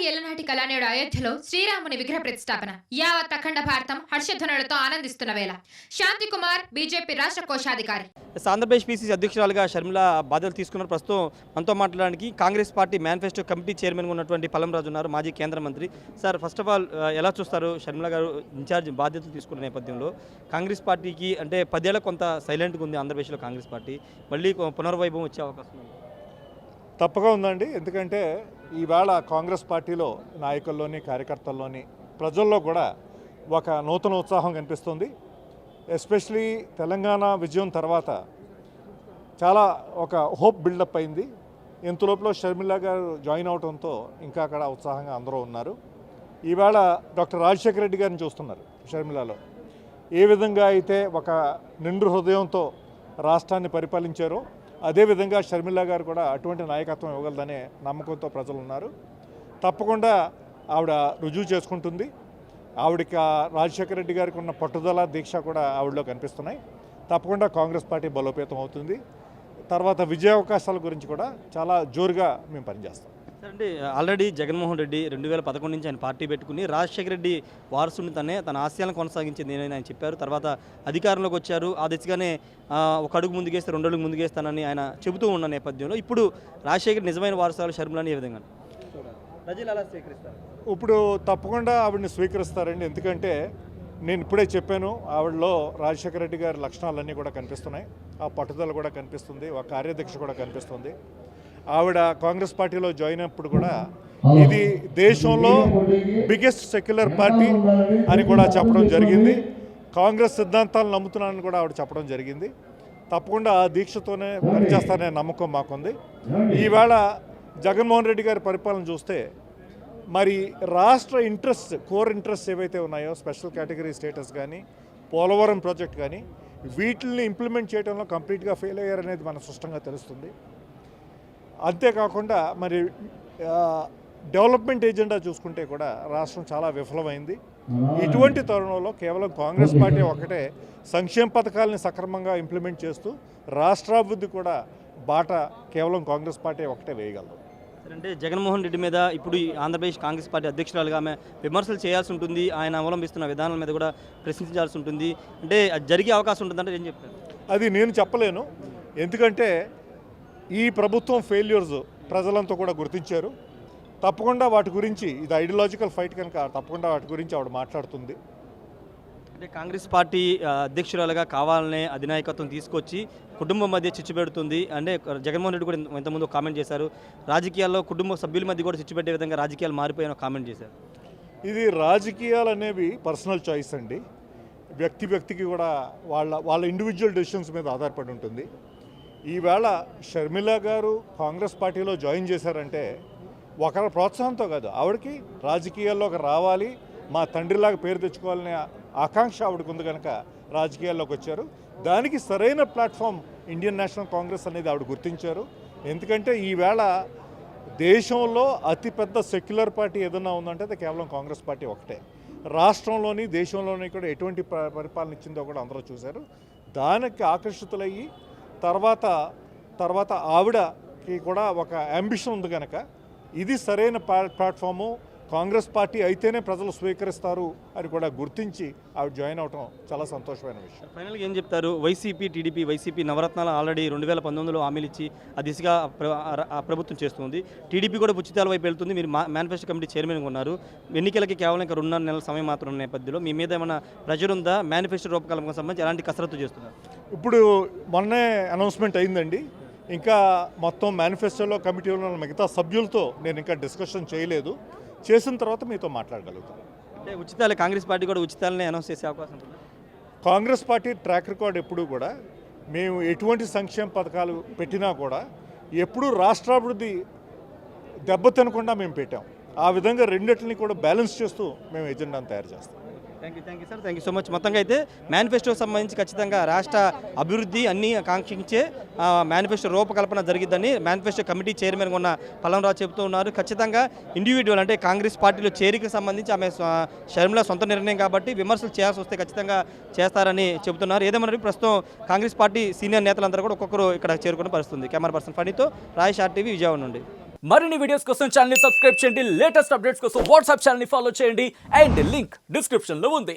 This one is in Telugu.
ఏళ్ల నాటి కళానేడు అయోధ్యలో శ్రీరాముని విగ్రహ ప్రతిష్టాపన. యావత్ అఖండ భారతం హర్షధ్వనులతో ఆనందిస్తున్న వేళ. శాంతి కుమార్, బీజేపీ రాష్ట్ర కోశాధికారి. ఆంధ్రప్రదేశ్ పీసీసీ అధ్యక్షురాలుగా షర్మిల బాధ్యతలు తీసుకున్నారు. ప్రస్తుతం మనతో మాట్లాడడానికి కాంగ్రెస్ పార్టీ మేనిఫెస్టో కమిటీ చైర్మన్గా ఉన్నటువంటి పల్లంరాజు ఉన్నారు, మాజీ కేంద్ర మంత్రి. సార్, ఫస్ట్ ఆఫ్ ఆల్ ఎలా చూస్తారు షర్మిల గారు ఇన్ఛార్జ్ బాధ్యతలు తీసుకున్న నేపథ్యంలో? కాంగ్రెస్ పార్టీకి అంటే 10 ఏళ్ళ కొంత సైలెంట్గా ఉంది ఆంధ్రప్రదేశ్లో కాంగ్రెస్ పార్టీ. మళ్ళీ పునర్వైభవం వచ్చే అవకాశం ఉంది. తప్పగా ఉందండి. ఎందుకంటే ఈవేళ కాంగ్రెస్ పార్టీలో నాయకుల్లోని, కార్యకర్తల్లోని, ప్రజల్లో కూడా ఒక నూతన ఉత్సాహం కనిపిస్తుంది. ఎస్పెషలీ తెలంగాణ విజయం తర్వాత చాలా ఒక హోప్ బిల్డప్ అయింది. ఇంతలోపల షర్మిల గారు జాయిన్ అవడంతో ఇంకా అక్కడ ఉత్సాహంగా అందరూ ఉన్నారు. ఈవేళ డాక్టర్ రాజశేఖర రెడ్డి గారిని చూస్తున్నారు షర్మిలలో. ఏ విధంగా అయితే ఒక నిండు హృదయంతో రాష్ట్రాన్ని పరిపాలించారో అదేవిధంగా షర్మిల గారు కూడా అటువంటి నాయకత్వం ఇవ్వగలదనే నమ్మకంతో ప్రజలు ఉన్నారు. తప్పకుండా ఆవిడ రుజువు చేసుకుంటుంది. ఆవిడకి రాజశేఖర రెడ్డి గారికి ఉన్న పట్టుదల, దీక్ష కూడా ఆవిడలో కనిపిస్తున్నాయి. తప్పకుండా కాంగ్రెస్ పార్టీ బలోపేతం అవుతుంది. తర్వాత విజయావకాశాల గురించి కూడా చాలా జోరుగా మేము పనిచేస్తాం. అంటే ఆల్రెడీ జగన్మోహన్ రెడ్డి 2011 నుంచి ఆయన పార్టీ పెట్టుకుని రాజశేఖర రెడ్డి వారసుని తన ఆశయాలను కొనసాగించింది నేనని ఆయన చెప్పారు. తర్వాత అధికారంలోకి వచ్చారు. ఆ దిశగానే ఒక అడుగు ముందుకేస్తే 2 అడుగు ముందుకేస్తానని ఆయన చెబుతూ ఉన్న నేపథ్యంలో ఇప్పుడు రాజశేఖర్ నిజమైన వారసులు షర్మిలని ఏ విధంగా ప్రజలు అలా స్వీకరిస్తారు? ఇప్పుడు తప్పకుండా ఆవిడని స్వీకరిస్తారండి. ఎందుకంటే నేను ఇప్పుడే చెప్పాను, ఆవిడలో రాజశేఖర రెడ్డి గారి లక్షణాలన్నీ కూడా కనిపిస్తున్నాయి. ఆ పట్టుదల కూడా కనిపిస్తుంది, ఒక కార్యదీక్ష కూడా కనిపిస్తుంది. ఆవిడ కాంగ్రెస్ పార్టీలో జాయిన్ అయినప్పుడు కూడా ఇది దేశంలో బిగ్గెస్ట్ సెక్యులర్ పార్టీ అని కూడా చెప్పడం జరిగింది. కాంగ్రెస్ సిద్ధాంతాలను నమ్ముతున్నానని కూడా ఆవిడ చెప్పడం జరిగింది. తప్పకుండా ఆ దీక్షతోనే పనిచేస్తారనే నమ్మకం మాకుంది. ఈవేళ జగన్మోహన్ రెడ్డి గారి పరిపాలన చూస్తే మరి రాష్ట్ర ఇంట్రెస్ట్, కోర్ ఇంట్రెస్ట్ ఏవైతే ఉన్నాయో, స్పెషల్ కేటగిరీ స్టేటస్ కానీ, పోలవరం ప్రాజెక్ట్ కానీ, వీటిని ఇంప్లిమెంట్ చేయడంలో కంప్లీట్గా ఫెయిల్ అయ్యారనేది మనకు స్పష్టంగా తెలుస్తుంది. అంతేకాకుండా మరి డెవలప్మెంట్ ఏజెండా చూసుకుంటే కూడా రాష్ట్రం చాలా విఫలమైంది. ఇటువంటి తరుణంలో కేవలం కాంగ్రెస్ పార్టీ ఒకటే సంక్షేమ పథకాలని సక్రమంగా ఇంప్లిమెంట్ చేస్తూ రాష్ట్రాభివృద్ధి కూడా బాట కేవలం కాంగ్రెస్ పార్టీ ఒకటే వేయగలదు. అంటే జగన్మోహన్ రెడ్డి మీద ఇప్పుడు ఆంధ్రప్రదేశ్ కాంగ్రెస్ పార్టీ అధ్యక్షురాలుగా ఆమె విమర్శలు చేయాల్సి ఉంటుంది. ఆయన అవలంబిస్తున్న విధానాల మీద కూడా ప్రశ్నించాల్సి ఉంటుంది. అంటే జరిగే అవకాశం ఉంటుందంటే ఏం చెప్తారు? అది నేను చెప్పలేను. ఎందుకంటే ఈ ప్రభుత్వం ఫెయిల్యూర్స్ ప్రజలంతా కూడా గుర్తించారు. తప్పకుండా వాటి గురించి, ఇది ఐడియాలజికల్ ఫైట్ కనుక తప్పకుండా వాటి గురించి ఆవిడ మాట్లాడుతుంది. అంటే కాంగ్రెస్ పార్టీ అధ్యక్షురాలుగా కావాలనే అధినాయకత్వం తీసుకొచ్చి కుటుంబం మధ్య చిచ్చు పెడుతుంది. అంటే జగన్మోహన్ రెడ్డి కూడా ఇంతకుముందు కామెంట్ చేశారు, రాజకీయాల్లో కుటుంబ సభ్యుల మధ్య కూడా చిచ్చు పెట్టే విధంగా రాజకీయాలు మారిపోయాయని కామెంట్ చేశారు. ఇది రాజకీయాలు అనేవి పర్సనల్ చాయిస్ అండి. వ్యక్తికి కూడా వాళ్ళ ఇండివిజువల్ డెసిషన్స్ మీద ఆధారపడి ఉంటుంది. ఈవేళ షర్మిల గారు కాంగ్రెస్ పార్టీలో జాయిన్ చేశారంటే ఒకరి ప్రోత్సాహంతో కాదు, ఆవిడకి రాజకీయాల్లోకి రావాలి, మా తండ్రిలాగా పేరు తెచ్చుకోవాలనే ఆకాంక్ష ఆవిడకు ఉంది కనుక రాజకీయాల్లోకి వచ్చారు. దానికి సరైన ప్లాట్ఫామ్ ఇండియన్ నేషనల్ కాంగ్రెస్ అనేది ఆవిడ గుర్తించారు. ఎందుకంటే ఈవేళ దేశంలో అతిపెద్ద సెక్యులర్ పార్టీ ఏదన్నా ఉందంటే అది కేవలం కాంగ్రెస్ పార్టీ ఒకటే. రాష్ట్రంలోని, దేశంలోని కూడా ఎటువంటి పరిపాలన ఇచ్చిందో కూడా అందరూ చూశారు. దానికి ఆకర్షితులయ్యి తర్వాత ఆవిడకి కూడా ఒక అంబిషన్ ఉంది కనుక ఇది సరైన ప్లాట్ఫాము, కాంగ్రెస్ పార్టీ అయితేనే ప్రజలు స్వీకరిస్తారు అని కూడా గుర్తించి ఆవిడ జాయిన్ అవడం చాలా సంతోషమైన విషయం. ఫైనల్గా ఏం చెప్తారు? వైసీపీ నవరత్నాలు ఆల్రెడీ 2019లో హామీలు ఇచ్చి ఆ దిశగా ప్రభుత్వం చేస్తుంది. టీడీపీ కూడా ఉచితాల వైపు వెళ్తుంది. మీరు మేనిఫెస్టో కమిటీ చైర్మన్గా ఉన్నారు. ఎన్నికలకి కేవలం ఇంకా 2.5 నెలల సమయం మాత్రం ఉన్న నేపథ్యంలో మీ మీద ఏమైనా ప్రెజర్ ఉందా? మేనిఫెస్టో రూపకల్పనకు సంబంధించి ఎలాంటి కసరత్తు చేస్తున్నారు? ఇప్పుడు మొన్నే అనౌన్స్మెంట్ అయిందండి. ఇంకా మొత్తం మేనిఫెస్టోలో కమిటీలో ఉన్న మిగతా సభ్యులతో నేను ఇంకా డిస్కషన్ చేయలేదు. చేసిన తర్వాత మీతో మాట్లాడగలుగుతాను. అంటే ఉచితాలు, కాంగ్రెస్ పార్టీ కూడా ఉచితాలనే అనౌన్స్ చేసే అవకాశం ఉంది. కాంగ్రెస్ పార్టీ ట్రాక్ రికార్డ్ ఎప్పుడూ కూడా మేము ఎటువంటి సంక్షేమ పథకాలు పెట్టినా కూడా ఎప్పుడూ రాష్ట్రాభివృద్ధి దెబ్బతినకుండా మేము పెట్టాం. ఆ విధంగా రెండింటిని కూడా బ్యాలెన్స్ చేస్తూ మేము ఎజెండాను తయారు చేస్తాం. Thank you sir, thank you so much. మొత్తంగా అయితే మేనిఫెస్టోకి సంబంధించి ఖచ్చితంగా రాష్ట్ర అభివృద్ధి అన్నీ ఆకాంక్షించే మేనిఫెస్టో రూపకల్పన జరిగిద్దని మేనిఫెస్టో కమిటీ చైర్మన్గా ఉన్న పల్లంరాజు చెబుతూ ఉన్నారు. ఖచ్చితంగా ఇండివిజువల్ అంటే కాంగ్రెస్ పార్టీలో చేరికకు సంబంధించి ఆమె షర్మిల సొంత నిర్ణయం కాబట్టి విమర్శలు చేయాల్సి వస్తే ఖచ్చితంగా చేస్తారని చెబుతున్నారు. ఏదేమన్నా ప్రస్తుతం కాంగ్రెస్ పార్టీ సీనియర్ నేతలందరూ కూడా ఒక్కొక్కరు ఇక్కడ చేరుకునే పరిస్థితుంది. Camera person ఫణితో Rayesh RTV Vijayawada నుండి. మరిన్ని వీడియోస్ కోసం ఛానల్ ని సబ్స్క్రైబ్ చేయండి, లేటెస్ట్ అప్డేట్స్ కోసం వాట్సాప్ ఛానల్ ని ఫాలో చేయండి అండ్ లింక్ డిస్క్రిప్షన్ లో ఉంది.